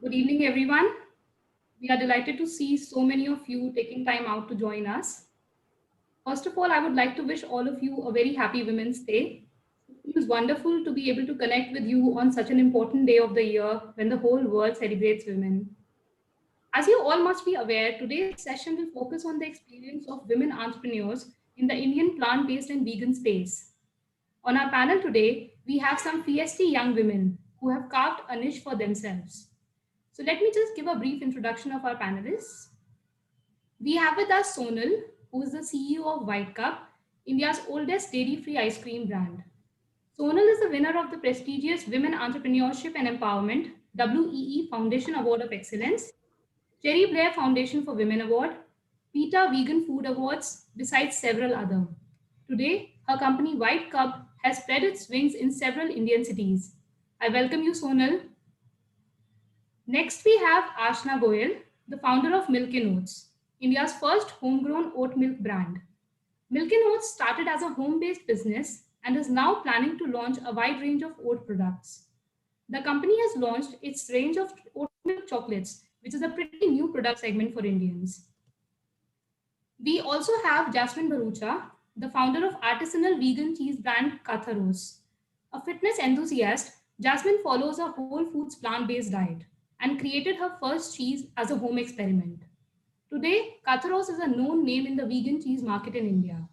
Good evening, everyone. We are delighted to see so many of you taking time out to join us. First of all, I would like to wish all of you a very happy Women's Day. It is wonderful to be able to connect with you on such an important day of the year when the whole world celebrates women. As you all must be aware, today's session will focus on the experience of women entrepreneurs in the Indian plant based and vegan space. On our panel today, we have some feisty young women who have carved a niche for themselves. So let me just give a brief introduction of our panelists. We have with us Sonal, who is the CEO of White Cup, India's oldest dairy-free ice cream brand. Sonal is the winner of the prestigious Women Entrepreneurship and Empowerment WEE Foundation Award of Excellence, Cherry Blair Foundation for Women Award, PETA Vegan Food Awards, besides several other. Today, her company White Cup has spread its wings in several Indian cities. I welcome you, Sonal. Next, we have Ashna Goyal, the founder of Milk and Oats, India's first homegrown oat milk brand. Milk and Oats started as a home-based business and is now planning to launch a wide range of oat products. The company has launched its range of oat milk chocolates, which is a pretty new product segment for Indians. We also have Jasmine Barucha, the founder of artisanal vegan cheese brand Katharos. A fitness enthusiast, Jasmine follows a whole foods plant-based diet and created her first cheese as a home experiment. Today, Katharos is a known name in the vegan cheese market in India.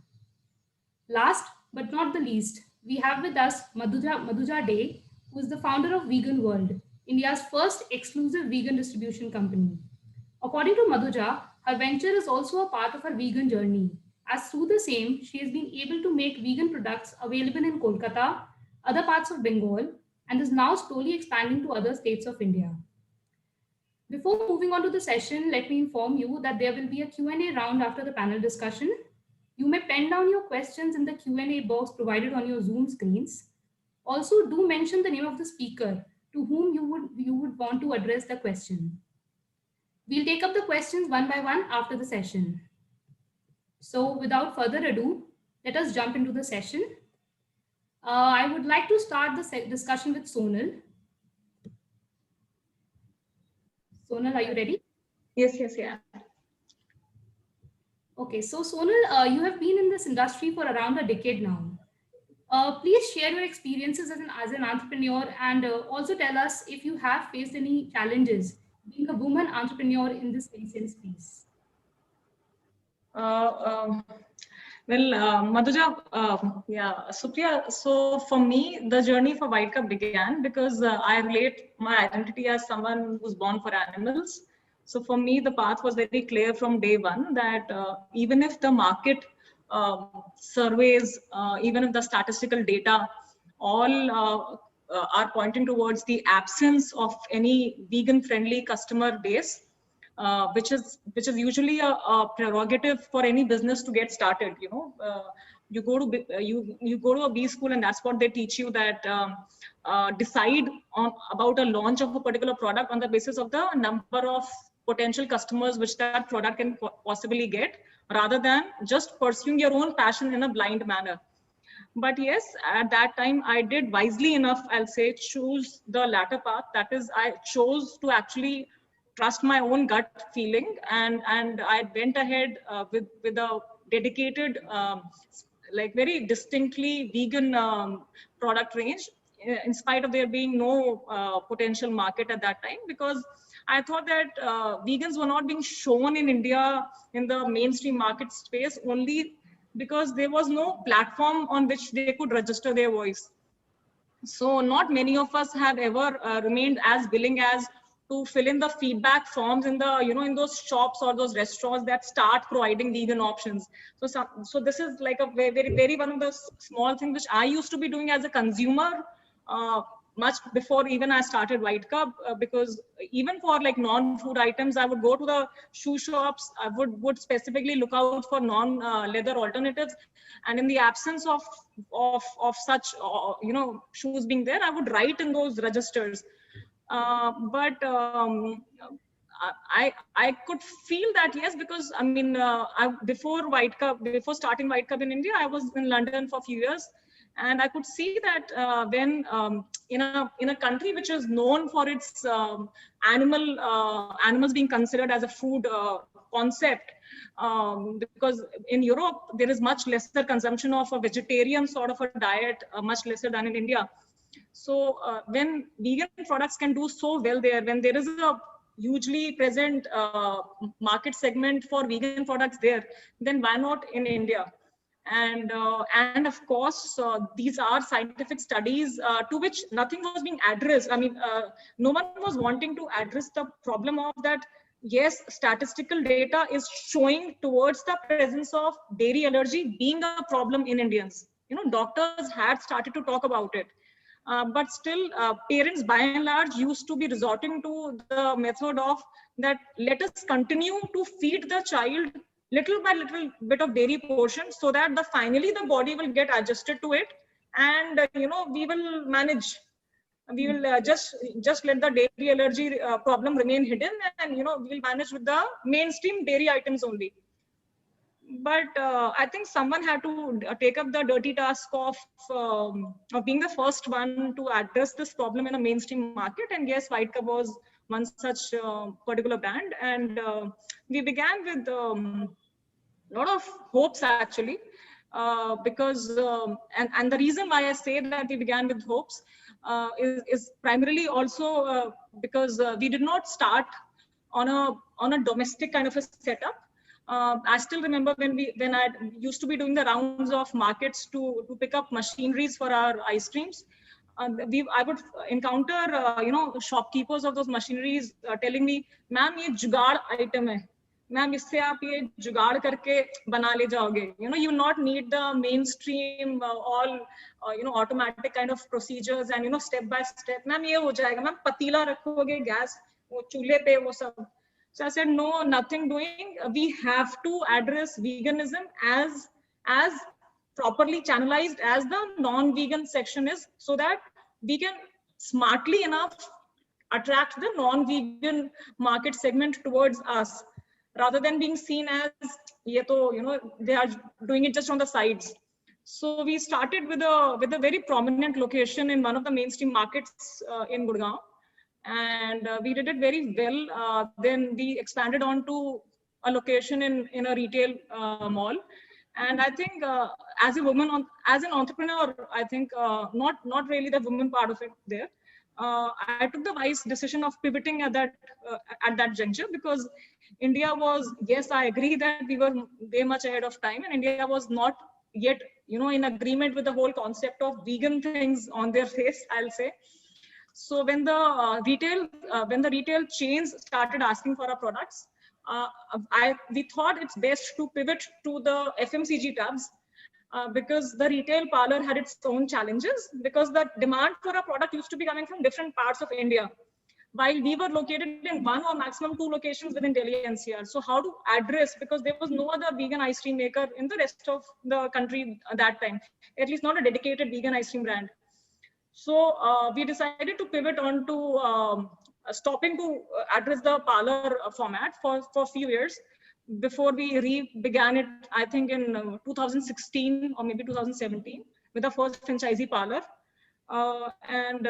Last but not the least, we have with us Madhuja Day, who is the founder of Vegan World, India's first exclusive vegan distribution company. According to Madhuja, her venture is also a part of her vegan journey, as through the same, she has been able to make vegan products available in Kolkata, other parts of Bengal, and is now slowly expanding to other states of India. Before moving on to the session, let me inform you that there will be a Q&A round after the panel discussion. You may pen down your questions in the Q&A box provided on your Zoom screens. Also, do mention the name of the speaker to whom you would want to address the question. We'll take up the questions one by one after the session. So without further ado, let us jump into the session. I would like to start the discussion with Sonal. Sonal, are you ready? Yes, yeah. Okay, so Sonal, you have been in this industry for around a decade now. Please share your experiences as an entrepreneur and also tell us if you have faced any challenges being a woman entrepreneur in this nascent space. Madhuja, Supriya, so for me, the journey for White Cup began because I relate my identity as someone who's born for animals. So for me, the path was very clear from day one that even if the market surveys, even if the statistical data all are pointing towards the absence of any vegan-friendly customer base, which is usually a prerogative for any business to get started. You go to you go to a B school and that's what they teach you, that decide on about a launch of a particular product on the basis of the number of potential customers which that product can possibly get, rather than just pursuing your own passion in a blind manner. But yes, at that time I did wisely enough, I'll say, choose the latter path. That is, I chose to actually trust my own gut feeling, and I went ahead with a dedicated like very distinctly vegan product range, in spite of there being no potential market at that time, because I thought that vegans were not being shown in India in the mainstream market space only because there was no platform on which they could register their voice. So not many of us have ever remained as willing as to fill in the feedback forms in the, in those shops or those restaurants that start providing vegan options. So this is like a very one of the small things which I used to be doing as a consumer, much before even I started White Cup, because even for like non-food items, I would go to the shoe shops. I would specifically look out for non-leather alternatives, and in the absence of such shoes being there, I would write in those registers. But I could feel that, yes, because before starting White Cup in India, I was in London for a few years. And I could see that when in a country which is known for its animals being considered as a food concept, because in Europe there is much lesser consumption of a vegetarian sort of a diet, much lesser than in India. So when vegan products can do so well there, when there is a hugely present market segment for vegan products there, then why not in India? And of course, these are scientific studies to which nothing was being addressed. I mean, no one was wanting to address the problem of that. Yes, statistical data is showing towards the presence of dairy allergy being a problem in Indians. You know, doctors had started to talk about it. But still, parents by and large used to be resorting to the method of that, let us continue to feed the child little by little bit of dairy portion, so that finally the body will get adjusted to it, and we will manage. We will just let the dairy allergy problem remain hidden, and we'll manage with the mainstream dairy items only. But I think someone had to take up the dirty task of being the first one to address this problem in a mainstream market. And yes, White Cup was one such particular brand. And we began with a lot of hopes, actually, because and the reason why I say that we began with hopes is primarily also because we did not start on a domestic kind of a setup. I still remember when I used to be doing the rounds of markets to pick up machineries for our ice creams. I would encounter shopkeepers of those machineries telling me, "Ma'am, ये जुगाड़ item है. Ma'am, इससे आप ये जुगाड़ करके बना ले जाओगे. You will not need the mainstream all automatic kind of procedures and step by step. Ma'am, ये हो जाएगा. Ma'am, पतीला रखोगे गैस वो चूल्हे पे वो सब." So I said, no, nothing doing. We have to address veganism as properly channelized as the non-vegan section is, so that we can smartly enough attract the non-vegan market segment towards us, rather than being seen as, they are doing it just on the sides. So we started with a very prominent location in one of the mainstream markets in Gurgaon. And we did it very well. Then we expanded on to a location in a retail mall. And I think as a woman, as an entrepreneur, I think not really the woman part of it there. I took the wise decision of pivoting at that juncture, because India was, yes, I agree that we were way much ahead of time, and India was not yet, in agreement with the whole concept of vegan things on their face, I'll say. So when the retail chains started asking for our products, we thought it's best to pivot to the FMCG tabs, because the retail parlor had its own challenges, because the demand for a product used to be coming from different parts of India, while we were located in one or maximum two locations within Delhi NCR. So how to address, because there was no other vegan ice cream maker in the rest of the country at that time, at least not a dedicated vegan ice cream brand. So we decided to pivot on to stopping to address the parlor format for a few years before we began it, I think in 2016 or maybe 2017 with the first franchisee parlor. And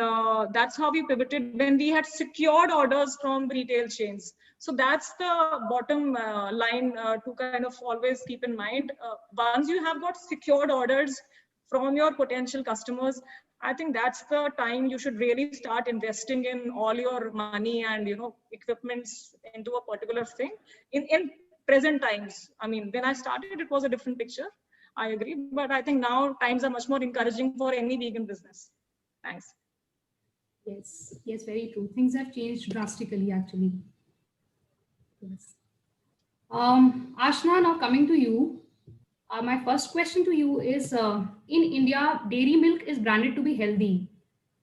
that's how we pivoted when we had secured orders from retail chains. So that's the bottom line to kind of always keep in mind. Once you have got secured orders from your potential customers, I think that's the time you should really start investing in all your money and equipments into a particular thing. In present times, I mean, when I started, it was a different picture. I agree, but I think now times are much more encouraging for any vegan business. Thanks. Yes, very true. Things have changed drastically, actually. Yes. Ashna, now coming to you. My first question to you is, in India, dairy milk is branded to be healthy.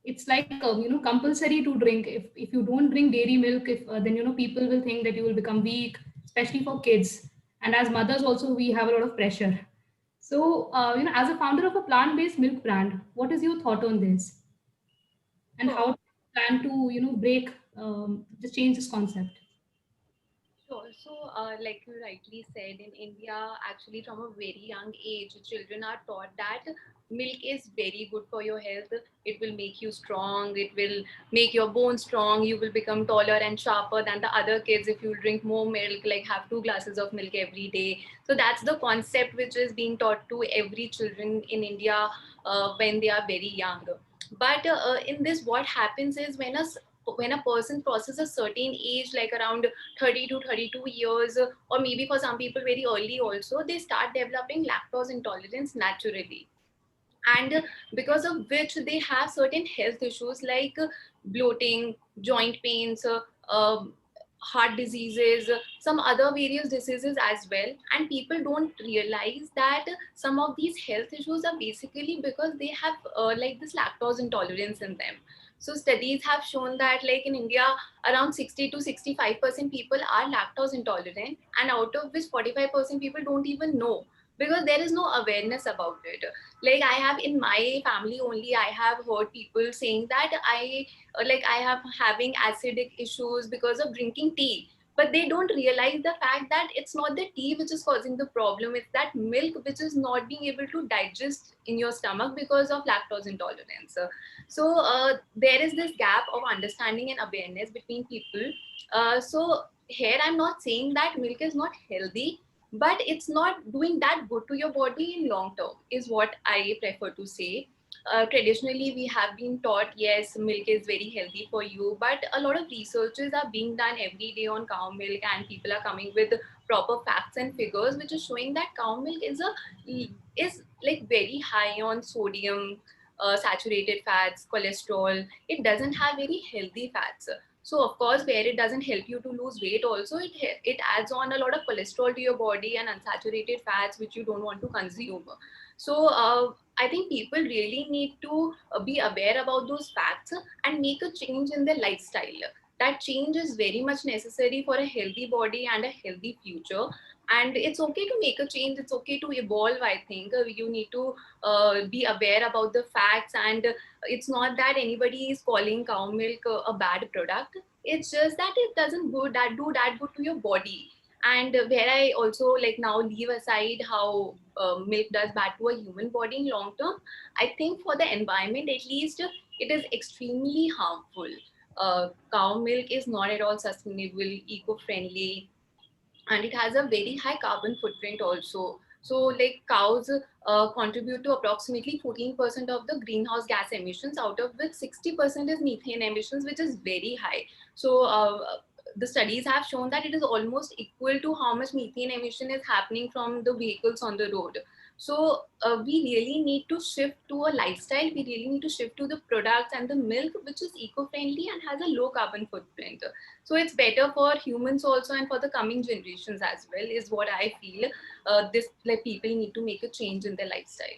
It's like, compulsory to drink. If you don't drink dairy milk, then, people will think that you will become weak, especially for kids. And as mothers also, we have a lot of pressure. So, as a founder of a plant-based milk brand, what is your thought on this? And how do you plan to, break, just change this concept? Sure. So, like you rightly said, in India, actually, from a very young age, children are taught that milk is very good for your health. It will make you strong. It will make your bones strong. You will become taller and sharper than the other kids if you drink more milk, like have 2 glasses of milk every day. So that's the concept which is being taught to every children in India when they are very young. But in this, what happens is when a person crosses a certain age, like around 30 to 32 years, or maybe for some people very early also, they start developing lactose intolerance naturally. And because of which they have certain health issues like bloating, joint pains, heart diseases, some other various diseases as well. And people don't realize that some of these health issues are basically because they have like this lactose intolerance in them. So studies have shown that, like in India, around 60 to 65% people are lactose intolerant, and out of which 45% people don't even know, because there is no awareness about it. Like I have in my family only, I have heard people saying that I have having acidic issues because of drinking tea, but they don't realize the fact that it's not the tea which is causing the problem, it's that milk which is not being able to digest in your stomach because of lactose intolerance. So there is this gap of understanding and awareness between people. So here I'm not saying that milk is not healthy, but it's not doing that good to your body in long term, is what I prefer to say. Traditionally we have been taught, yes, milk is very healthy for you, but a lot of researches are being done every day on cow milk, and people are coming with proper facts and figures which is showing that cow milk is like very high on sodium, saturated fats, cholesterol. It doesn't have very healthy fats. So of course, where it doesn't help you to lose weight, also it adds on a lot of cholesterol to your body and unsaturated fats which you don't want to consume. So I think people really need to be aware about those facts and make a change in their lifestyle. That change is very much necessary for a healthy body and a healthy future. And it's okay to make a change. It's okay to evolve. I think you need to be aware about the facts, and it's not that anybody is calling cow milk a bad product. It's just that it doesn't do that good to your body. And where I also like now leave aside how milk does bad to a human body in long term, I think for the environment at least, it is extremely harmful. Cow milk is not at all sustainable, eco-friendly, and it has a very high carbon footprint also. So like cows contribute to approximately 14% of the greenhouse gas emissions, out of which 60% is methane emissions, which is very high. So the studies have shown that it is almost equal to how much methane emission is happening from the vehicles on the road. So we really need to shift to a lifestyle. We really need to shift to the products and the milk which is eco-friendly and has a low carbon footprint. So it's better for humans also and for the coming generations as well, is what I feel. This like people need to make a change in their lifestyle.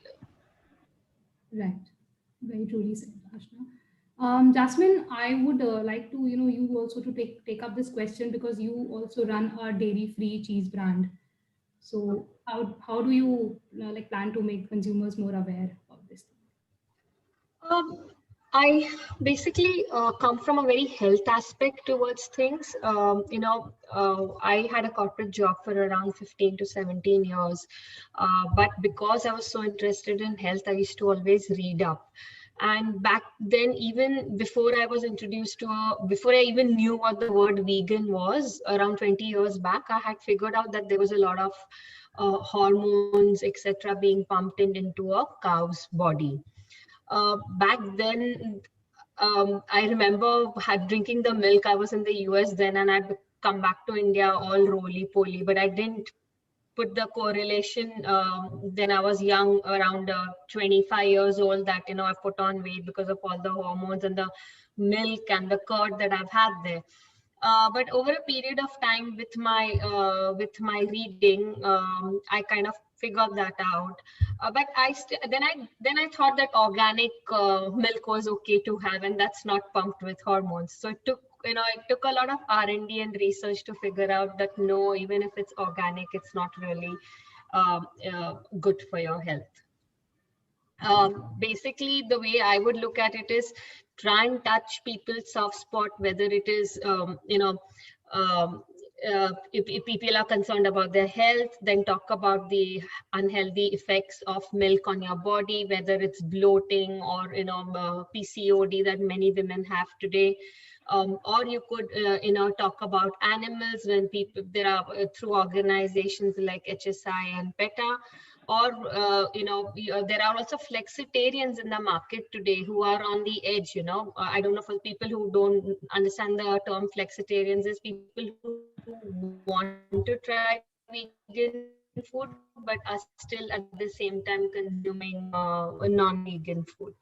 Right. Very truly said, Ashna. Jasmine, I would like to, you also to take up this question because you also run a dairy-free cheese brand. So how do you like plan to make consumers more aware of this thing? Um, I basically come from a very health aspect towards things. I had a corporate job for around 15 to 17 years. But because I was so interested in health, I used to always read up. And back then, even before I was introduced to, before I even knew what the word vegan was, around 20 years back, I had figured out that there was a lot of hormones, etc., being pumped into a cow's body. Back then, I remember had drinking the milk. I was in the US then, and I'd come back to India all roly poly, but I didn't put the correlation. Then I was young, around 25 years old, that I put on weight because of all the hormones and the milk and the curd that I've had there. But over a period of time, with my reading, I kind of figured that out. But then I thought that organic milk was okay to have, and that's not pumped with hormones. So it took a lot of R&D and research to figure out that no, even if it's organic, it's not really good for your health. Basically, the way I would look at it is try and touch people's soft spot, whether it is um, if people are concerned about their health, then talk about the unhealthy effects of milk on your body, whether it's bloating or PCOD that many women have today. Or you could talk about animals when people there are through organizations like HSI and PETA. Or there are also flexitarians in the market today who are on the edge. I don't know, for people who don't understand the term flexitarians, is people who want to try vegan food but are still at the same time consuming non-vegan food.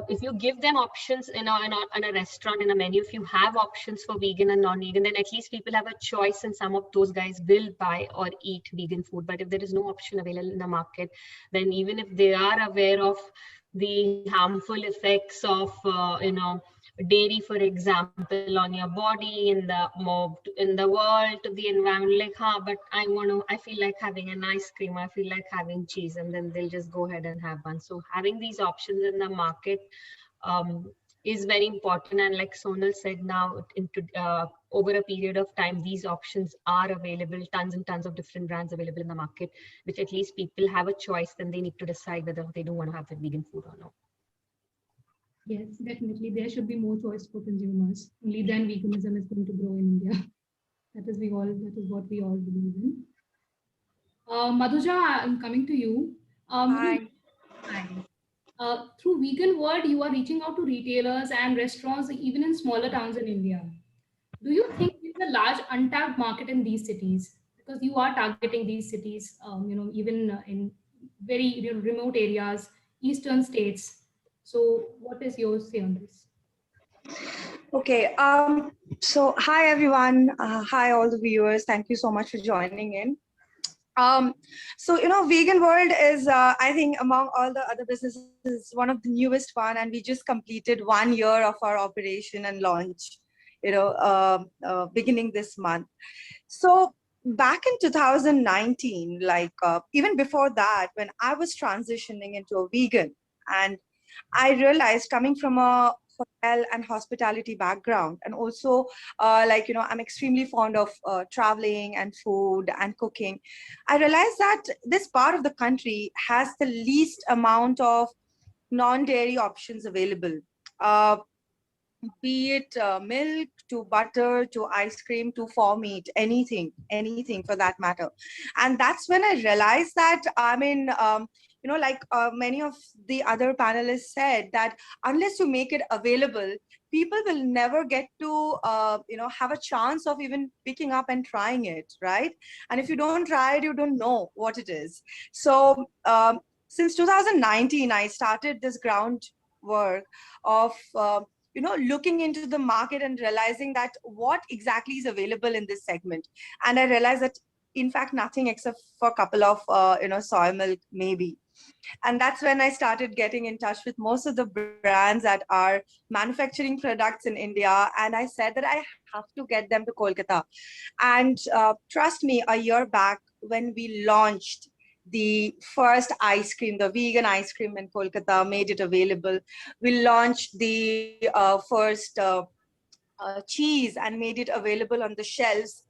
If you give them options in a restaurant, in a menu, if you have options for vegan and non-vegan, then at least people have a choice, and some of those guys will buy or eat vegan food. But if there is no option available in the market, then even if they are aware of the harmful effects of dairy, for example, on your body, in the world, to the environment, like, but I feel like having an ice cream, I feel like having cheese, and then they'll just go ahead and have one. So having these options in the market is very important. And like Sonal said, now over a period of time, these options are available, tons and tons of different brands available in the market, which at least people have a choice. Then they need to decide whether they do want to have the vegan food or not. Yes, definitely. There should be more choice for consumers. Only then veganism is going to grow in India. That is what we all believe in. Madhuja, I'm coming to you. Hi. Through Vegan World, you are reaching out to retailers and restaurants, even in smaller towns in India. Do you think there's a large untapped market in these cities? Because you are targeting these cities, even in very remote areas, eastern states. So, what is your say on this? Okay. So hi everyone. Hi all the viewers. Thank you so much for joining in. So Vegan World is I think among all the other businesses one of the newest one, and we just completed 1 year of our operation and launch. Beginning this month. So back in 2019, even before that, when I was transitioning into a vegan, and I realized, coming from a hotel and hospitality background, and also I'm extremely fond of traveling and food and cooking, I realized that this part of the country has the least amount of non-dairy options available. Be it milk to butter to ice cream to for meat, anything for that matter. And that's when I realized that, many of the other panelists said, that unless you make it available, people will never get to have a chance of even picking up and trying it, right? And if you don't try it, you don't know what it is. So since 2019, I started this groundwork of looking into the market and realizing that what exactly is available in this segment. And I realized that, in fact, nothing except for a couple of, soy milk, maybe. And that's when I started getting in touch with most of the brands that are manufacturing products in India. And I said that I have to get them to Kolkata. And trust me, a year back, when we launched the first ice cream, the vegan ice cream in Kolkata, made it available. We launched the first cheese and made it available on the shelves.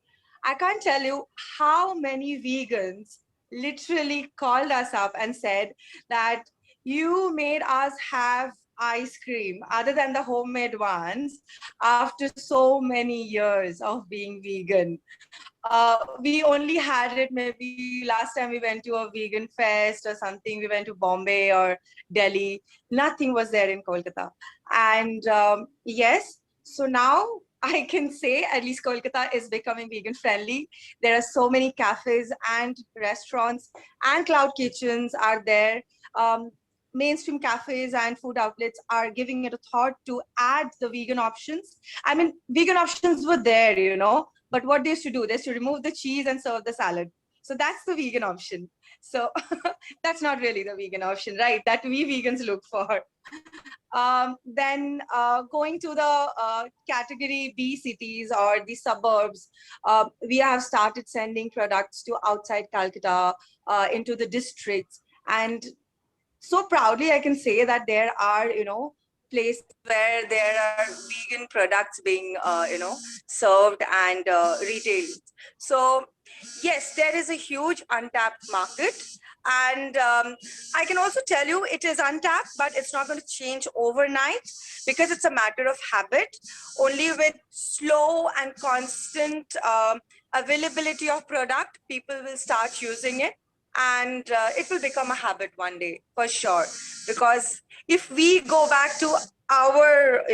I can't tell you how many vegans literally called us up and said that you made us have ice cream other than the homemade ones after so many years of being vegan. We only had it maybe last time we went to a vegan fest or something. We went to Bombay or Delhi. Nothing was there in Kolkata. And yes, so now I can say at least Kolkata is becoming vegan friendly. There are so many cafes and restaurants and cloud kitchens are there. Mainstream cafes and food outlets are giving it a thought to add the vegan options. I mean, vegan options were there, but what they used to do, they used to remove the cheese and serve the salad. So that's the vegan option. So that's not really the vegan option, right? That we vegans look for. Then going to the category B cities or the suburbs, we have started sending products to outside Calcutta, into the districts. And so proudly, I can say that there are, places where there are vegan products being, served and retailed. So yes, there is a huge untapped market. And I can also tell you it is untapped, but it's not going to change overnight because it's a matter of habit. Only with slow and constant availability of product, people will start using it, and it will become a habit one day for sure. Because if we go back to our,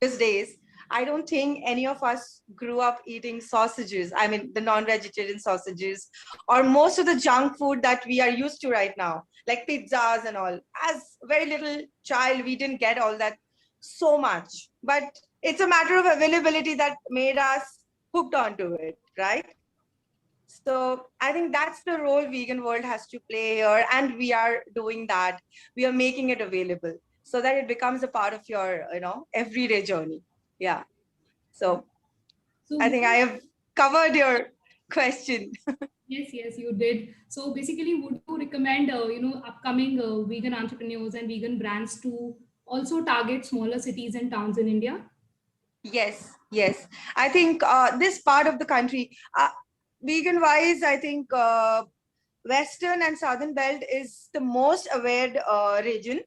these days, I don't think any of us grew up eating sausages. I mean, the non-vegetarian sausages, or most of the junk food that we are used to right now, like pizzas and all. As a very little child, we didn't get all that so much. But it's a matter of availability that made us hooked onto it, right? So I think that's the role vegan world has to play here. And we are doing that. We are making it available so that it becomes a part of your, everyday journey. Yeah. So So I think I have covered your question. yes, you did. So basically, would you recommend, upcoming vegan entrepreneurs and vegan brands to also target smaller cities and towns in India? Yes. I think this part of the country, vegan wise, I think Western and Southern Belt is the most aware region.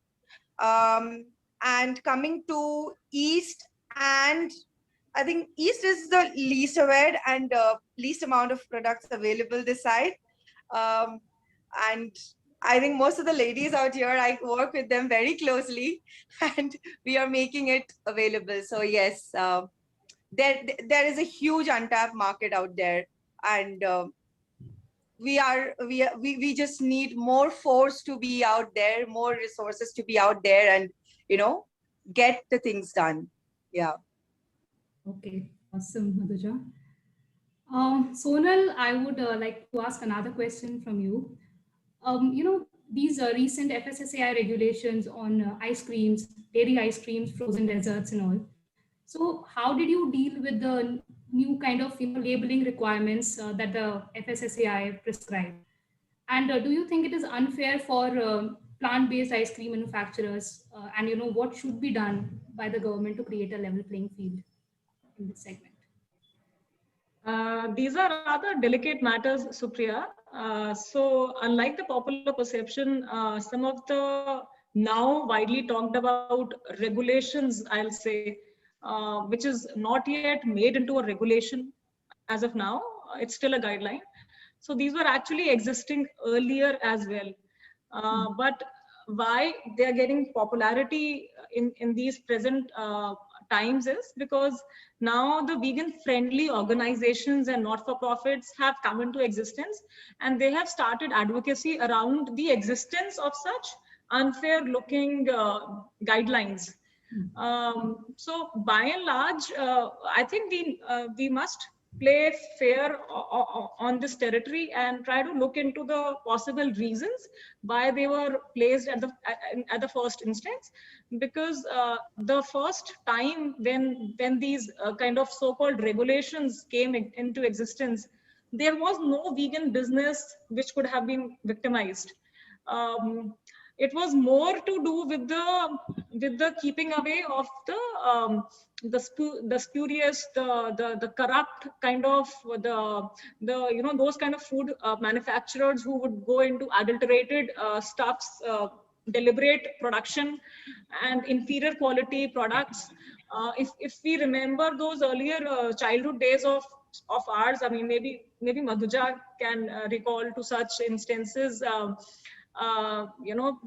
And coming to East, and I think East is the least aware and least amount of products available this side. And I think most of the ladies out here, I work with them very closely, and we are making it available. So yes, there is a huge untapped market out there, and we just need more force to be out there, more resources to be out there, and get the things done. Yeah. Okay, awesome, Madhuja. Sonal, I would like to ask another question from you. These recent FSSAI regulations on ice creams, dairy ice creams, frozen desserts, and all. So, how did you deal with the new kind of labeling requirements that the FSSAI prescribed? And do you think it is unfair for plant-based ice cream manufacturers? And what should be done by the government to create a level playing field in this segment? These are rather delicate matters, Supriya. So unlike the popular perception, some of the now widely talked about regulations, I'll say, which is not yet made into a regulation as of now, it's still a guideline. So these were actually existing earlier as well. But why they are getting popularity in these present times is because now the vegan friendly organizations and not-for-profits have come into existence, and they have started advocacy around the existence of such unfair looking guidelines. So by and large, I think we must play fair on this territory and try to look into the possible reasons why they were placed at the first instance. Because the first time when these kind of so-called regulations came into existence, there was no vegan business which could have been victimized. It was more to do with the keeping away of the spurious, the corrupt kind of those kind of food manufacturers who would go into adulterated stuffs, deliberate production, and inferior quality products. If we remember those earlier childhood days of ours, I mean, maybe Madhuja can recall to such instances.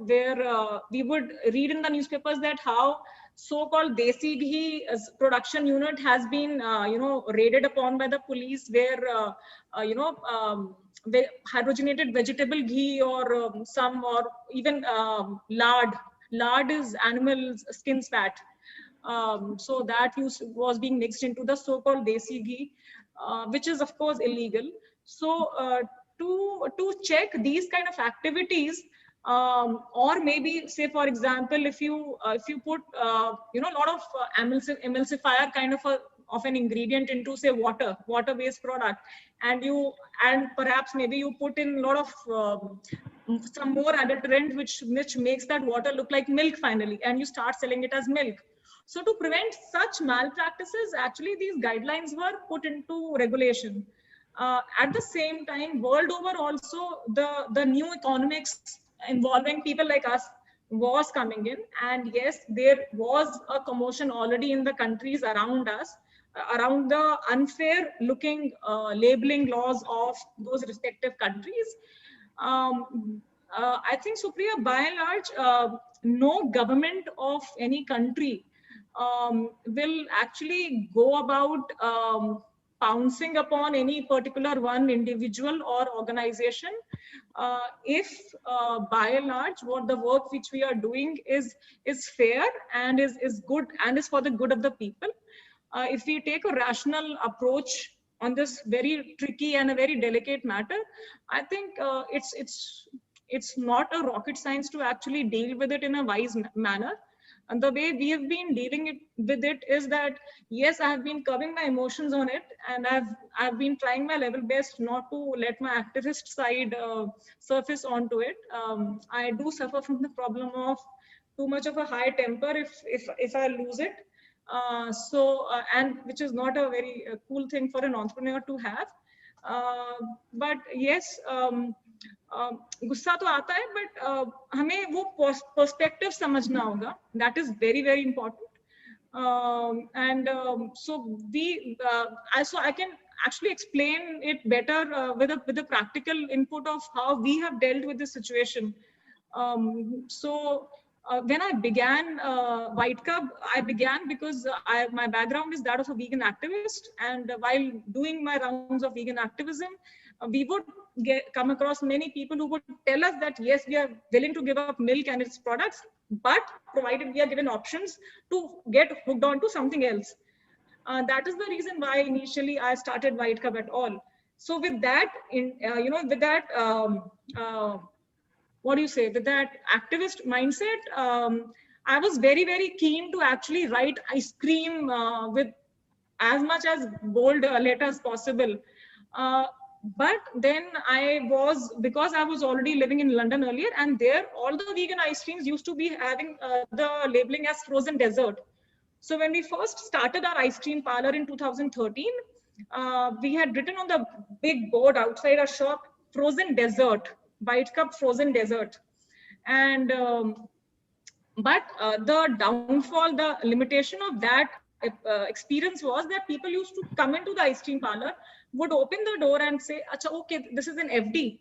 Where we would read in the newspapers that how so-called Desi Ghee production unit has been, raided upon by the police, where, hydrogenated vegetable ghee or or even lard. Lard is animal skin fat. So that was being mixed into the so-called Desi Ghee, which is of course illegal. So to check these kind of activities, or maybe say, for example, if you put a lot of emulsifier kind of an ingredient into, say, water based product, and perhaps maybe you put in a lot of some more adulterant, which makes that water look like milk finally, and you start selling it as milk. So to prevent such malpractices, actually these guidelines were put into regulation. At the same time, world over also, the new economics involving people like us was coming in. And yes, there was a commotion already in the countries around us, around the unfair looking labeling laws of those respective countries. I think, Supriya, by and large, no government of any country will actually go about pouncing upon any particular one individual or organization if by and large what the work which we are doing is fair and is good and is for the good of the people. If we take a rational approach on this very tricky and a very delicate matter, I think it's not a rocket science to actually deal with it in a wise manner. And the way we have been dealing with it is that, yes, I have been curbing my emotions on it, and I've been trying my level best not to let my activist side surface onto it. I do suffer from the problem of too much of a high temper if I lose it. And which is not a very cool thing for an entrepreneur to have. But yes, गुस्सा तो आता है, but हमें वो perspective समझना होगा. That is very, very important. So I can actually explain it better with a practical input of how we have dealt with this situation. When I began White Cub, I began because my background is that of a vegan activist, and while doing my rounds of vegan activism, we would come across many people who would tell us that yes, we are willing to give up milk and its products, but provided we are given options to get hooked on to something else. That is the reason why initially I started White Cub at all. So with that, what do you say, with that activist mindset, I was very, very keen to actually write ice cream with as much as bold letters possible. But then because I was already living in London earlier, and there all the vegan ice creams used to be having the labeling as frozen dessert. So when we first started our ice cream parlor in 2013, we had written on the big board outside our shop, frozen dessert, White Cub frozen dessert. And but the downfall, the limitation of that experience was that people used to come into the ice cream parlor, would open the door and say, Acha, okay, this is an FD.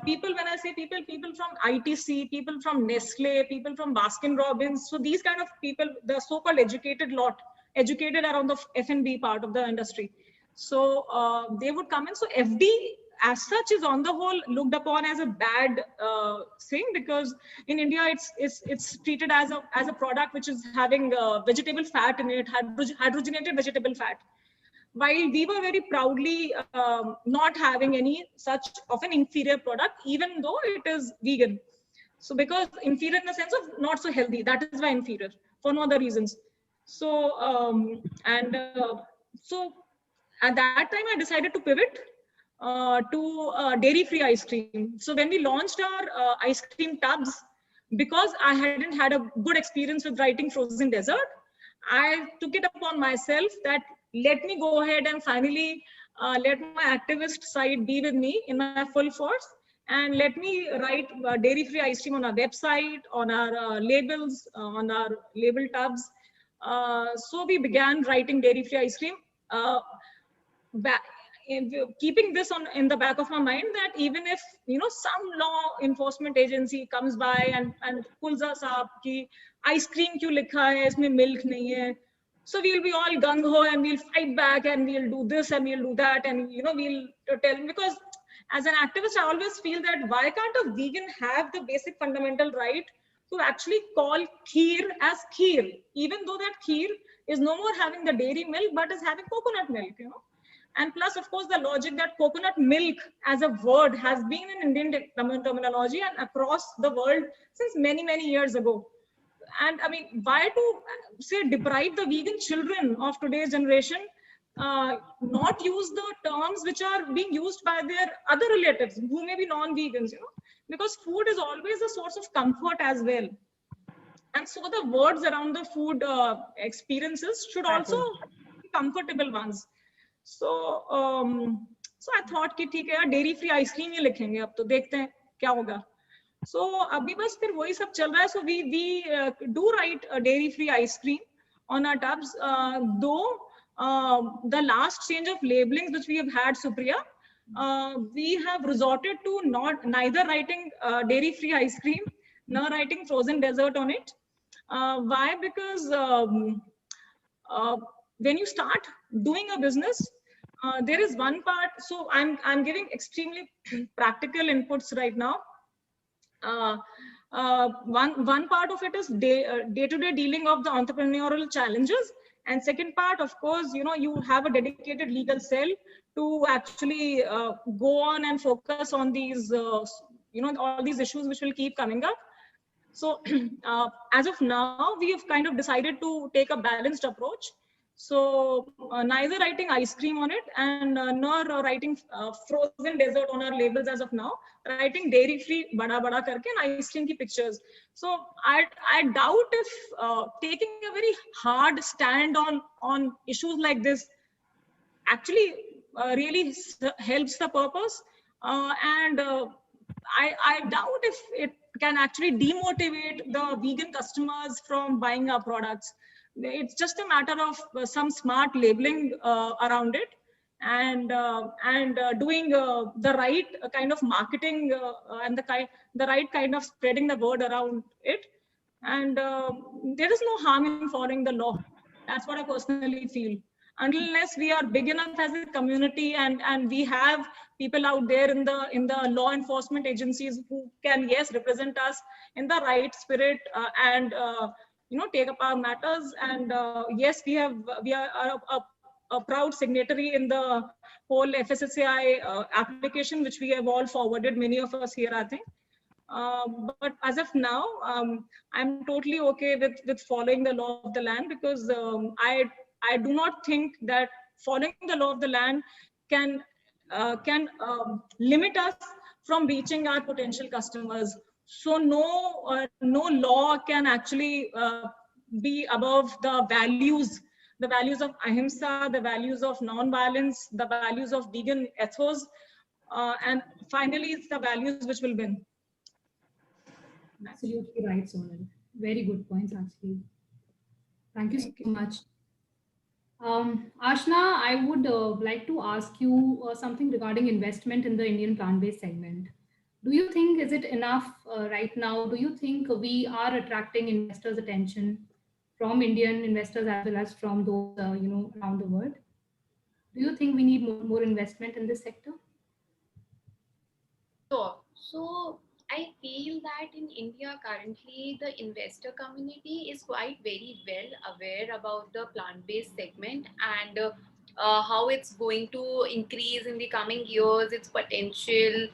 People, when I say people from ITC, people from Nestle, people from Baskin Robbins. So these kind of people, the so-called educated lot, educated around the F&B part of the industry. So they would come in. So FD as such is on the whole looked upon as a bad thing, because in India it's treated as a product which is having vegetable fat in it, hydrogenated vegetable fat. While we were very proudly not having any such of an inferior product, even though it is vegan. So because inferior in the sense of not so healthy, that is why inferior, for no other reasons. So so at that time I decided to pivot to dairy-free ice cream. So when we launched our ice cream tubs, because I hadn't had a good experience with writing frozen dessert, I took it upon myself that let me go ahead and finally let my activist side be with me in my full force, and let me write dairy-free ice cream on our website, on our labels, on our label tubs. So we began writing dairy-free ice cream, keeping this in the back of my mind that even if some law enforcement agency comes by and pulls us up, ki ice cream kyun likha hai, isme milk nahi hai. So we'll be all gung-ho and we'll fight back and we'll do this and we'll do that, and we'll tell, because as an activist I always feel that why can't a vegan have the basic fundamental right to actually call kheer as kheer, even though that kheer is no more having the dairy milk but is having coconut milk, And plus, of course, the logic that coconut milk as a word has been in Indian terminology and across the world since many, many years ago. And I mean, why to say deprive the vegan children of today's generation, not use the terms which are being used by their other relatives who may be non-vegans, because food is always a source of comfort as well. And so the words around the food experiences should also be comfortable ones. So so I thought कि ठीक है यार dairy free ice cream ही लिखेंगे, अब तो देखते हैं क्या होगा. So अभी बस फिर वही सब चल रहा है. So we do write a dairy free ice cream on our tubs, though the last change of labelings which we have had, Supriya, we have resorted to neither writing dairy free ice cream nor writing frozen dessert on it. Why? Because when you start doing a business, there is one part. So I'm giving extremely practical inputs right now. One part of it is day-to-day dealing of the entrepreneurial challenges, and second part, of course, you have a dedicated legal cell to actually go on and focus on these all these issues which will keep coming up. So as of now, we have kind of decided to take a balanced approach. So neither writing ice cream on it and nor writing frozen dessert on our labels as of now, writing dairy free bada bada karke and ice cream ki pictures. So I doubt if taking a very hard stand on issues like this actually really helps the purpose, and I doubt if it can actually demotivate the vegan customers from buying our products. It's just a matter of some smart labeling around it, and doing the right kind of marketing and the right kind of spreading the word around it. And there is no harm in following the law. That's what I personally feel. Unless we are big enough as a community and we have people out there in the law enforcement agencies who can, yes, represent us in the right spirit and take up our matters. And yes, we are a proud signatory in the whole FSSAI application, which we have all forwarded, many of us here, I think. But as of now, I'm totally okay with following the law of the land, because I do not think that following the law of the land can limit us from reaching our potential customers. So no law can actually be above the values of ahimsa, the values of non-violence, the values of vegan ethos, and finally it's the values which will win. Absolutely right, Sonal. Very good points, actually. Thank you so much. Ashna, I would like to ask you something regarding investment in the Indian plant-based segment. Do you think, is it enough right now? Do you think we are attracting investors' attention from Indian investors as well as from those around the world? Do you think we need more investment in this sector? Sure. So I feel that in India currently the investor community is quite very well aware about the plant-based segment and how it's going to increase in the coming years, its potential,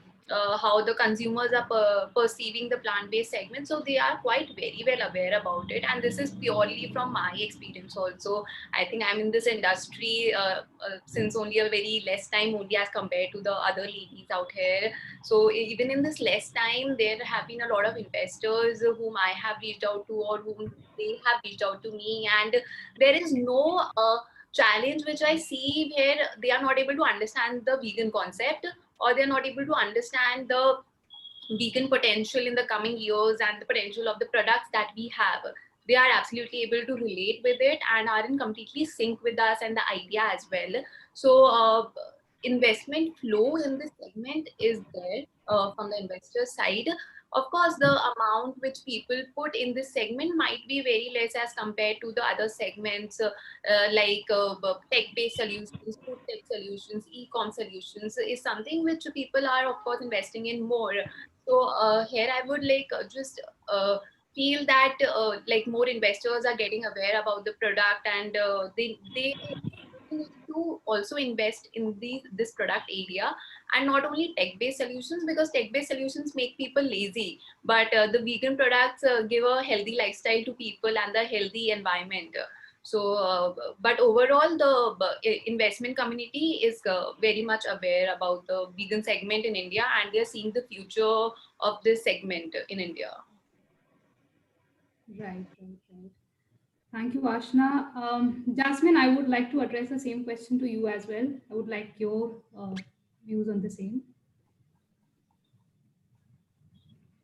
how the consumers are perceiving the plant-based segment. So they are quite very well aware about it, and this is purely from my experience also. I think I'm in this industry since only a very less time only as compared to the other ladies out here. So even in this less time, there have been a lot of investors whom I have reached out to or whom they have reached out to me, and there is no challenge which I see where they are not able to understand the vegan concept, or they're not able to understand the vegan potential in the coming years and the potential of the products that we have. They are absolutely able to relate with it and are in completely sync with us and the idea as well. So investment flow in this segment is there from the investor side. Of course, the amount which people put in this segment might be very less as compared to the other segments like tech-based solutions, food tech solutions, e-com solutions is something which people are, of course, investing in more. So here I would just feel that like more investors are getting aware about the product, and they need to also invest in this product area, and not only tech-based solutions, because tech-based solutions make people lazy, but the vegan products give a healthy lifestyle to people and a healthy environment. So, but overall, the investment community is very much aware about the vegan segment in India, and they're seeing the future of this segment in India. Right. Thank you, Ashna. Jasmine, I would like to address the same question to you as well. I would like your views on the same.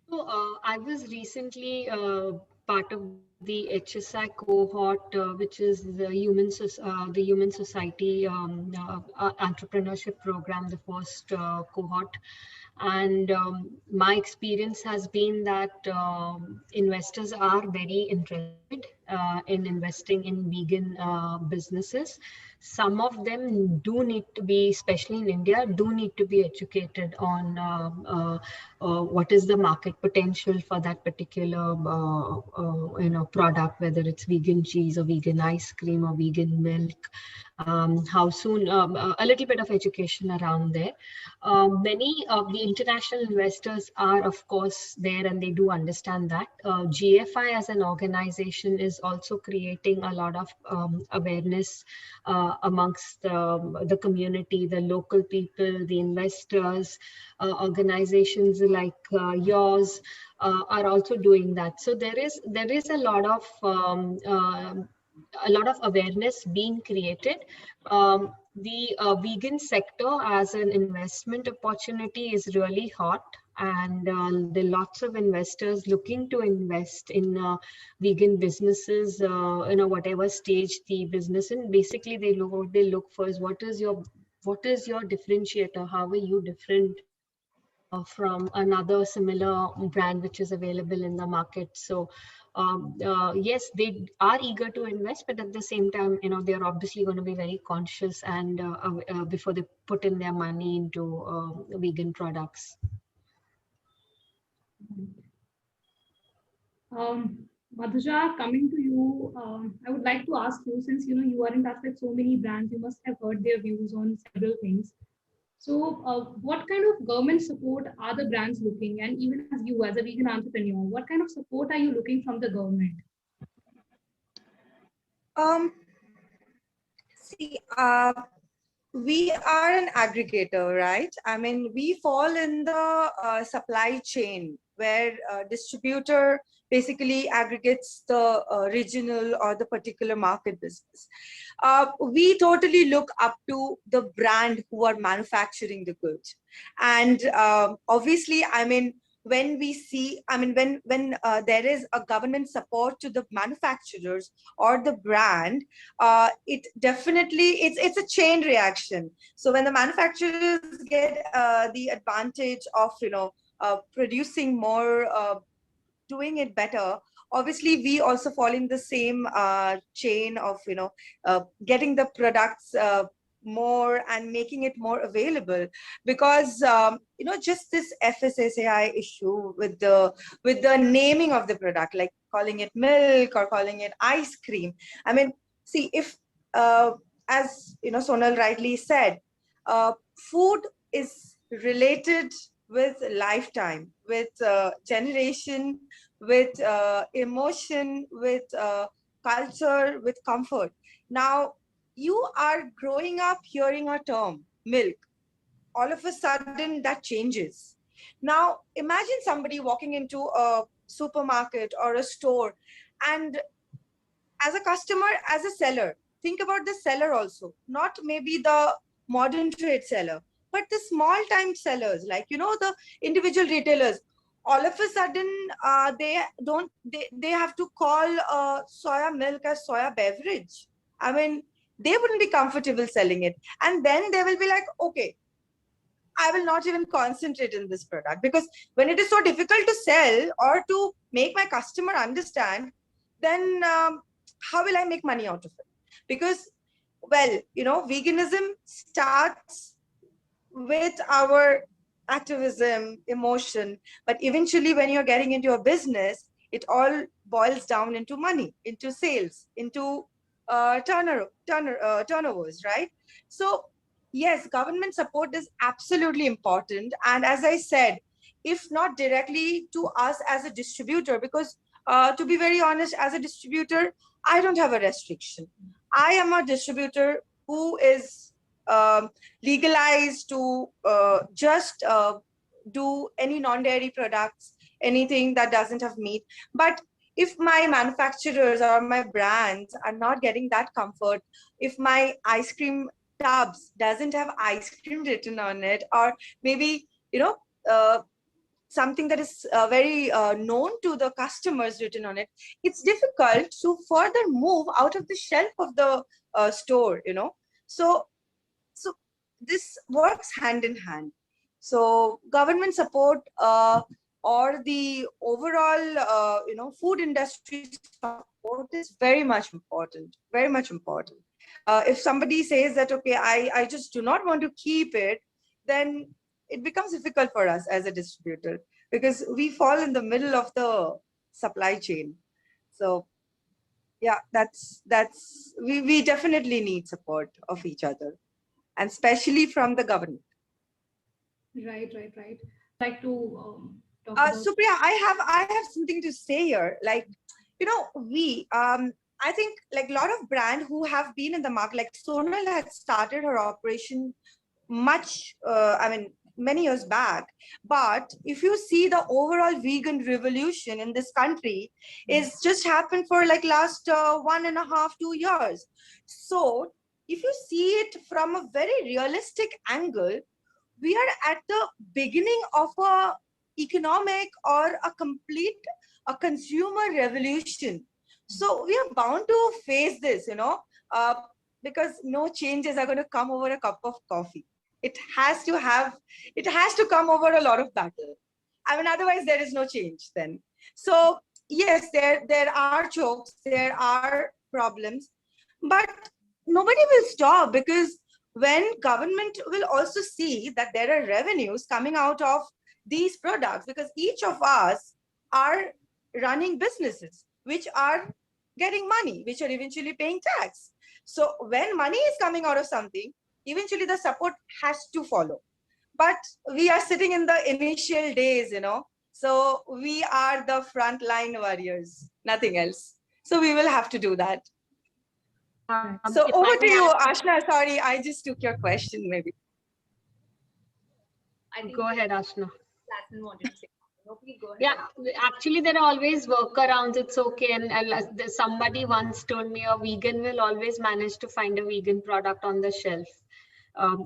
So I was recently part of the HSI cohort, which is the Human Society Entrepreneurship Program, the first cohort. And my experience has been that investors are very interested in investing in vegan businesses. Some of them do need to be, especially in India, do need to be educated on what is the market potential for that particular product, whether it's vegan cheese or vegan ice cream or vegan milk. How soon, a little bit of education around there. Many of the international investors are, of course, there, and they do understand that. GFI as an organization is also creating a lot of awareness amongst the community, the local people, the investors. Organizations like yours are also doing that. So there is a lot of awareness being created. The vegan sector as an investment opportunity is really hot, and there are lots of investors looking to invest in vegan businesses, whatever stage the business in. Basically, what they look for is what is your differentiator? How are you different from another similar brand which is available in the market? So yes, they are eager to invest, but at the same time, they're obviously going to be very conscious and before they put in their money into vegan products. Madhuja, coming to you, I would like to ask you, since you are in touch with so many brands, you must have heard their views on several things. So, what kind of government support are the brands looking? And even as you, as a vegan entrepreneur, what kind of support are you looking from the government? See, we are an aggregator, right? I mean, we fall in the supply chain where distributor basically aggregates the regional or the particular market business. We totally look up to the brand who are manufacturing the goods. And obviously, I mean, when we see, I mean, when there is a government support to the manufacturers or the brand, it definitely, it's a chain reaction. So when the manufacturers get the advantage of, producing more, doing it better, obviously we also fall in the same chain of, getting the products more and making it more available, because just this FSSAI issue with the naming of the product, like calling it milk or calling it ice cream. I mean, see, if as Sonal rightly said, food is related with lifetime, with generation, with emotion, with culture, with comfort. Now, you are growing up hearing a term, milk. All of a sudden, that changes. Now, imagine somebody walking into a supermarket or a store, and as a customer, as a seller, think about the seller also, not maybe the modern trade seller, but the small time sellers, like, the individual retailers. All of a sudden, they have to call soya milk as soya beverage. I mean, they wouldn't be comfortable selling it. And then they will be like, okay, I will not even concentrate in this product, because when it is so difficult to sell or to make my customer understand, then how will I make money out of it? Because, well, veganism starts with our activism, emotion, but eventually when you're getting into a business, it all boils down into money, into sales, into turnovers, right? So yes, government support is absolutely important. And as I said, if not directly to us as a distributor, because To be very honest, as a distributor, I don't have a restriction. I am a distributor who is legalized to just do any non-dairy products, anything that doesn't have meat. But if my manufacturers or my brands are not getting that comfort, if my ice cream tubs doesn't have ice cream written on it, or maybe, something that is very known to the customers written on it, it's difficult to further move out of the shelf of the store, so this works hand in hand. So government support or the overall food industry support is very much important, very much important. If somebody says that, okay, I just do not want to keep it, then it becomes difficult for us as a distributor, because we fall in the middle of the supply chain. So yeah, we definitely need support of each other, and especially from the government. Right. Like to talk about. Supriya, I have something to say here. Like, we I think like a lot of brand who have been in the market, like Sonal had started her operation many years back. But if you see the overall vegan revolution in this country is just happened for like last 1.5, 2 years. So if you see it from a very realistic angle, we are at the beginning of a economic or a consumer revolution. So we are bound to face this, because no changes are going to come over a cup of coffee. It has to come over a lot of battle. Otherwise there is no change then. So yes, there are chokes, there are problems, but nobody will stop, because when government will also see that there are revenues coming out of these products, because each of us are running businesses which are getting money, which are eventually paying tax. So when money is coming out of something, eventually the support has to follow. But we are sitting in the initial days, so we are the frontline warriors, nothing else. So we will have to do that. So over to you, Ashna. Sorry, I just took your question maybe. I think Go ahead, Ashna. Latin wanted to say. No, please go ahead. Yeah, actually there are always workarounds. It's okay. And somebody once told me a vegan will always manage to find a vegan product on the shelf.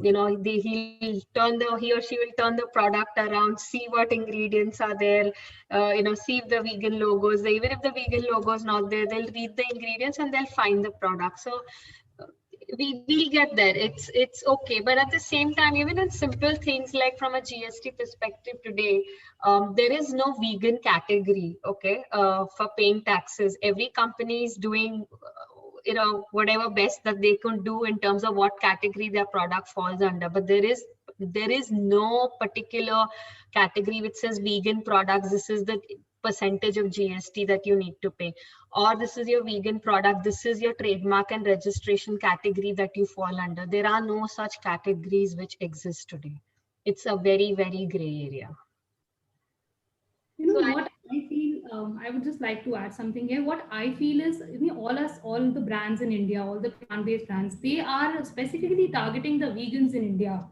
He or she will turn the product around, see what ingredients are there, see if the vegan logos. Even if the vegan logo is not there, they'll read the ingredients and they'll find the product. So we will get there. It's okay. But at the same time, even in simple things like from a GST perspective today, there is no vegan category, okay, for paying taxes. Every company is doing whatever best that they can do in terms of what category their product falls under. But there is no particular category which says vegan products, this is the percentage of GST that you need to pay, or this is your vegan product, this is your trademark and registration category that you fall under. There are no such categories which exist today. It's a very, very gray area. What I feel, I would just like to add something here. What I feel is, all the brands in India, all the plant-based brands, they are specifically targeting the vegans in India.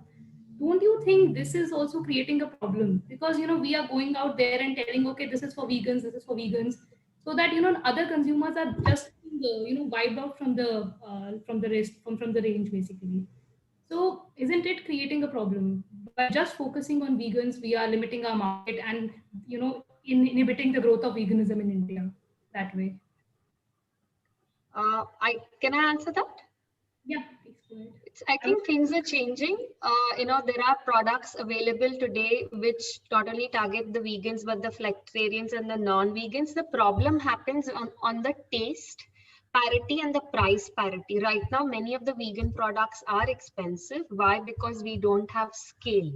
Don't you think this is also creating a problem? Because, we are going out there and telling, okay, this is for vegans, so that, other consumers are just, wiped out from the range, basically. So isn't it creating a problem? By just focusing on vegans, we are limiting our market and, inhibiting the growth of veganism in India that way. Can I answer that? Yeah, please go ahead. I think things are changing. There are products available today which not only target the vegans, but the flexitarians and the non-vegans. The problem happens on the taste parity and the price parity. Right now, many of the vegan products are expensive. Why? Because we don't have scale.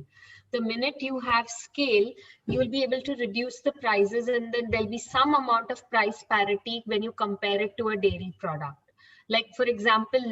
The minute you have scale, you will be able to reduce the prices, and then there'll be some amount of price parity when you compare it to a dairy product. Like, for example,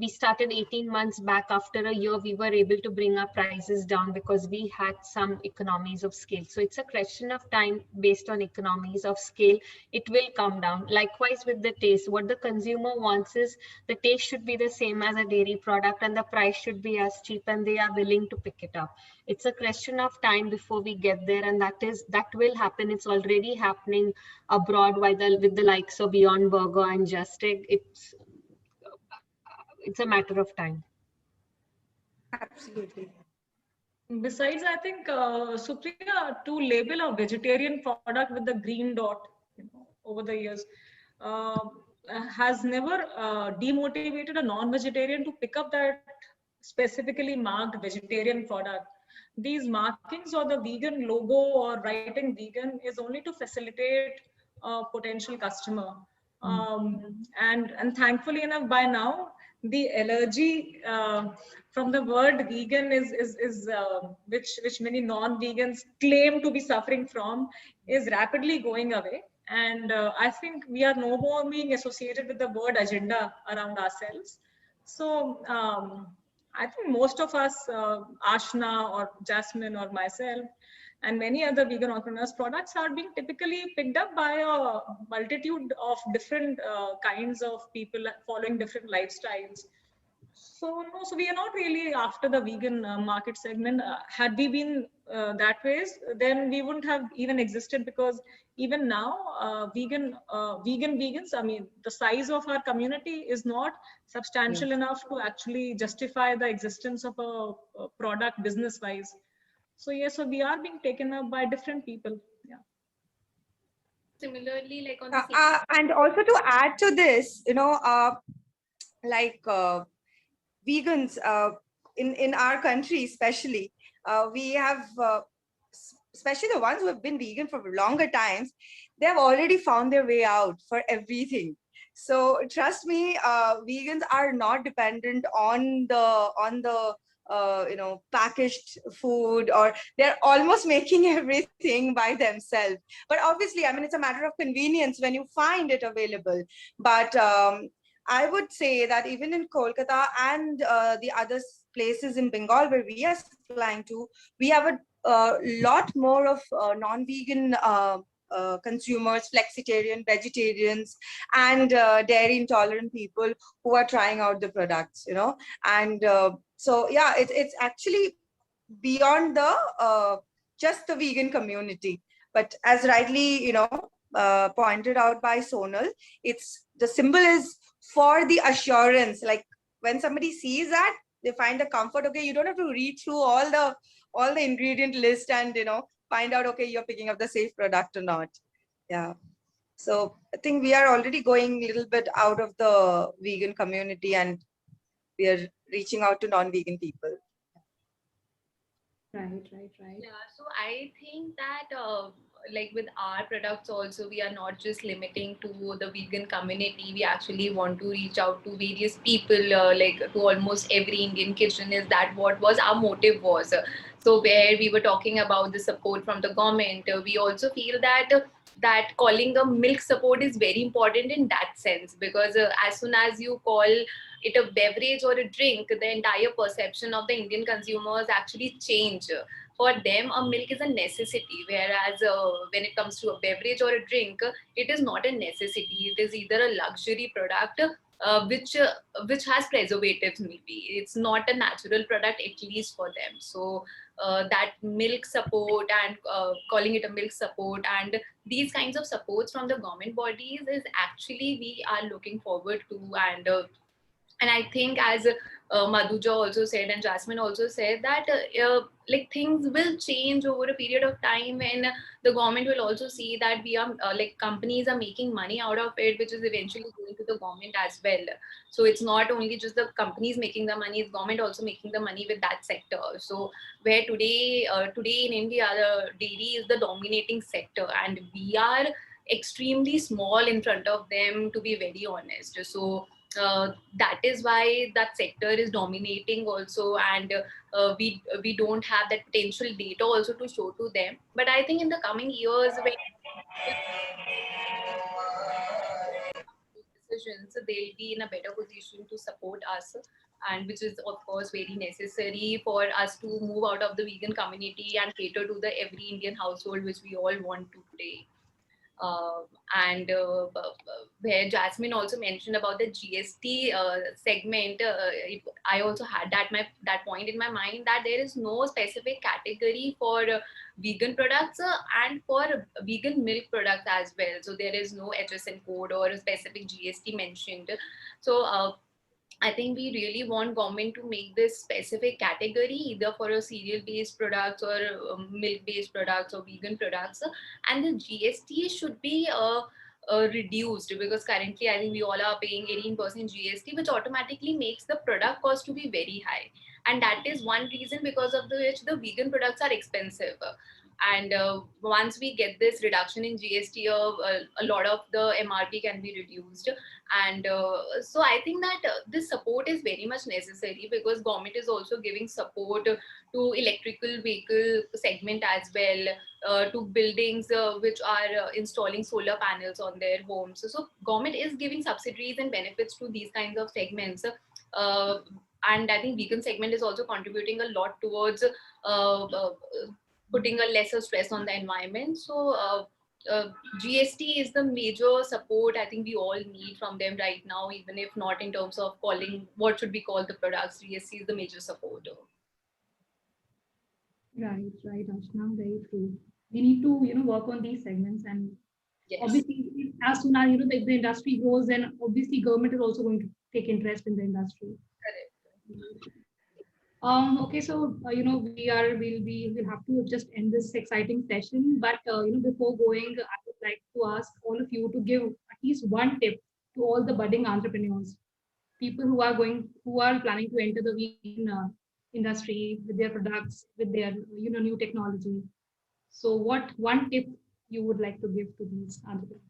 we started 18 months back. After a year, we were able to bring our prices down because we had some economies of scale. So it's a question of time. Based on economies of scale, it will come down. Likewise with the taste, what the consumer wants is the taste should be the same as a dairy product and the price should be as cheap, and they are willing to pick it up. It's a question of time before we get there, and that will happen. It's already happening abroad with the likes of Beyond Burger and Just Egg. It's a matter of time. Absolutely. Besides, I think, Supriya, to label a vegetarian product with the green dot, over the years, uh, has never demotivated a non-vegetarian to pick up that specifically marked vegetarian product. These markings or the vegan logo or writing vegan is only to facilitate a potential customer. And thankfully enough, by now, the allergy from the word vegan is which many non-vegans claim to be suffering from is rapidly going away. And I think we are no more being associated with the word agenda around ourselves. So I think most of us, Ashna or Jasmine or myself, and many other vegan entrepreneurs, products are being typically picked up by a multitude of different kinds of people following different lifestyles. So no, so we are not really after the vegan market segment. Had we been that ways, then we wouldn't have even existed, because even now, vegans, I mean, the size of our community is not substantial enough to actually justify the existence of a product business-wise. So yes, so we are being taken up by different people. Yeah. Similarly, like on the same And also to add to this, like vegans in our country, especially, we have, especially the ones who have been vegan for longer times, they have already found their way out for everything. So trust me, vegans are not dependent on the packaged food, or they're almost making everything by themselves. But obviously, I mean, it's a matter of convenience when you find it available. But I would say that even in Kolkata and the other places in Bengal where we are supplying to, we have a lot more of non-vegan consumers, flexitarian, vegetarians, and dairy intolerant people who are trying out the products, and so yeah, it's actually beyond the just the vegan community. But as rightly pointed out by Sonal, it's the symbol is for the assurance. Like when somebody sees that, they find the comfort. Okay, you don't have to read through all the ingredient list and find out, okay, you're picking up the safe product or not. Yeah. So I think we are already going a little bit out of the vegan community, and we are reaching out to non-vegan people. Right. Yeah, so I think that like with our products also, we are not just limiting to the vegan community. We actually want to reach out to various people, like to almost every Indian kitchen. Is that what was our motive was? So where we were talking about the support from the government, we also feel that that calling a milk support is very important in that sense, because as soon as you call it a beverage or a drink, the entire perception of the Indian consumers actually change. For them, a milk is a necessity, whereas when it comes to a beverage or a drink, it is not a necessity. It is either a luxury product which has preservatives. Maybe it's not a natural product, at least for them. So that milk support and calling it a milk support and these kinds of supports from the government bodies is actually we are looking forward to. And I think as Madhuja also said and Jasmine also said that like things will change over a period of time, and the government will also see that we are like companies are making money out of it, which is eventually going to the government as well. So it's not only just the companies making the money, it's government also making the money with that sector. So where today in India, the dairy is the dominating sector, and we are extremely small in front of them, to be very honest. So that is why that sector is dominating also, and we don't have that potential data also to show to them. But I think in the coming years when decisions, they'll be in a better position to support us, and which is of course very necessary for us to move out of the vegan community and cater to the every Indian household, which we all want to today. Uh, and where Jasmine also mentioned about the GST segment, I also had that point in my mind, that there is no specific category for vegan products and for vegan milk products as well. So there is no HSN code or a specific GST mentioned. So I think we really want government to make this specific category, either for a cereal-based products or milk-based products or vegan products, and the GST should be reduced, because currently I think we all are paying 18% GST, which automatically makes the product cost to be very high, and that is one reason because of which the vegan products are expensive. And once we get this reduction in GST, a lot of the MRP can be reduced. And so I think that this support is very much necessary, because government is also giving support to electrical vehicle segment as well, to buildings which are installing solar panels on their homes. So government is giving subsidies and benefits to these kinds of segments. And I think vegan segment is also contributing a lot towards putting a lesser stress on the environment. So GST is the major support I think we all need from them right now, even if not in terms of calling what should be called the products. GST is the major support. Right, Ashna, very true. We need to, work on these segments, and Yes. obviously, as soon as if the industry grows, then obviously government is also going to take interest in the industry. Correct. Okay, so we'll have to just end this exciting session. But before going, I would like to ask all of you to give at least one tip to all the budding entrepreneurs, people who are planning to enter the vegan industry with their products, with their new technology. So, what one tip you would like to give to these entrepreneurs?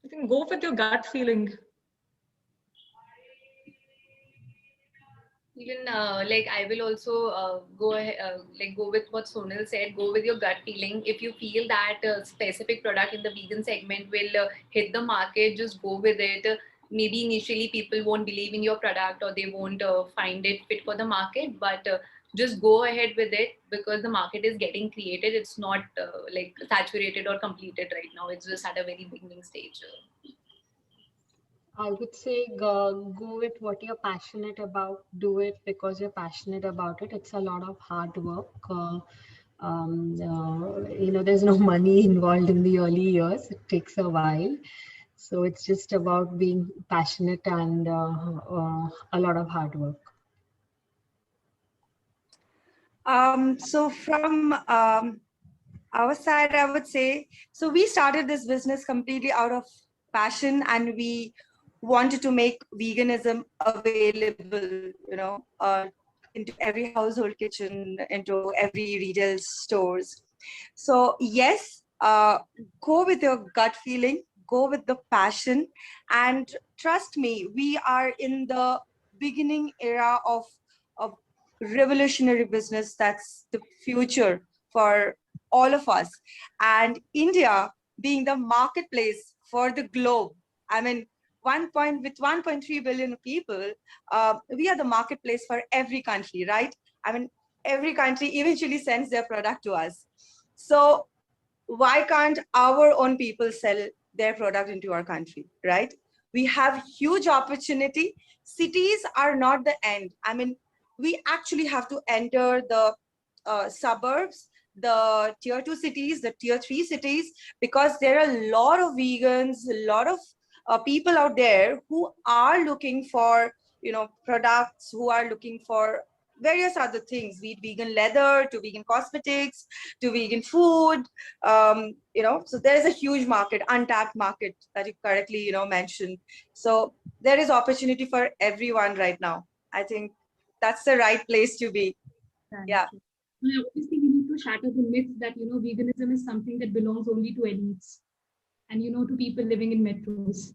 I think go with your gut feeling. Even like I will also go ahead, go with what Sonal said. Go with your gut feeling. If you feel that a specific product in the vegan segment will hit the market, just go with it. Maybe initially people won't believe in your product, or they won't find it fit for the market, but just go ahead with it, because the market is getting created. It's not like saturated or completed right now. It's just at a very beginning stage. I would say go with what you're passionate about. Do it because you're passionate about it. It's a lot of hard work. There's no money involved in the early years. It takes a while. So it's just about being passionate and a lot of hard work. So from our side, I would say, so we started this business completely out of passion, and we wanted to make veganism available, into every household kitchen, into every retail stores. So yes, go with your gut feeling, go with the passion, and trust me, we are in the beginning era of revolutionary business. That's the future for all of us. And India being the marketplace for the globe, I mean, with 1.3 billion people, we are the marketplace for every country, right? I mean, every country eventually sends their product to us. So why can't our own people sell their product into our country, right? We have huge opportunity. Cities are not the end. I mean, we actually have to enter the suburbs, the tier 2 cities, the tier 3 cities, because there are a lot of vegans, a lot of people out there who are looking for, products, who are looking for various other things, be it vegan leather, to vegan cosmetics, to vegan food. So there is a huge market, untapped market that you correctly, mentioned. So there is opportunity for everyone right now. I think that's the right place to be. Yeah. Obviously, we need to shatter the myth that veganism is something that belongs only to elites and to people living in metros.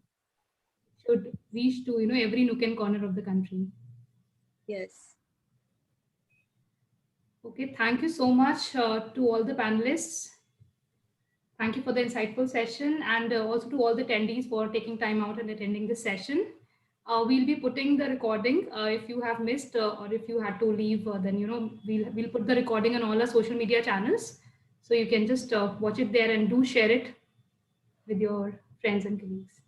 Should reach to every nook and corner of the country. Yes. Okay, thank you so much to all the panelists. Thank you for the insightful session, and also to all the attendees for taking time out and attending this session. We'll be putting the recording. If you have missed or if you had to leave, then we'll put the recording on all our social media channels, so you can just watch it there and do share it with your friends and colleagues.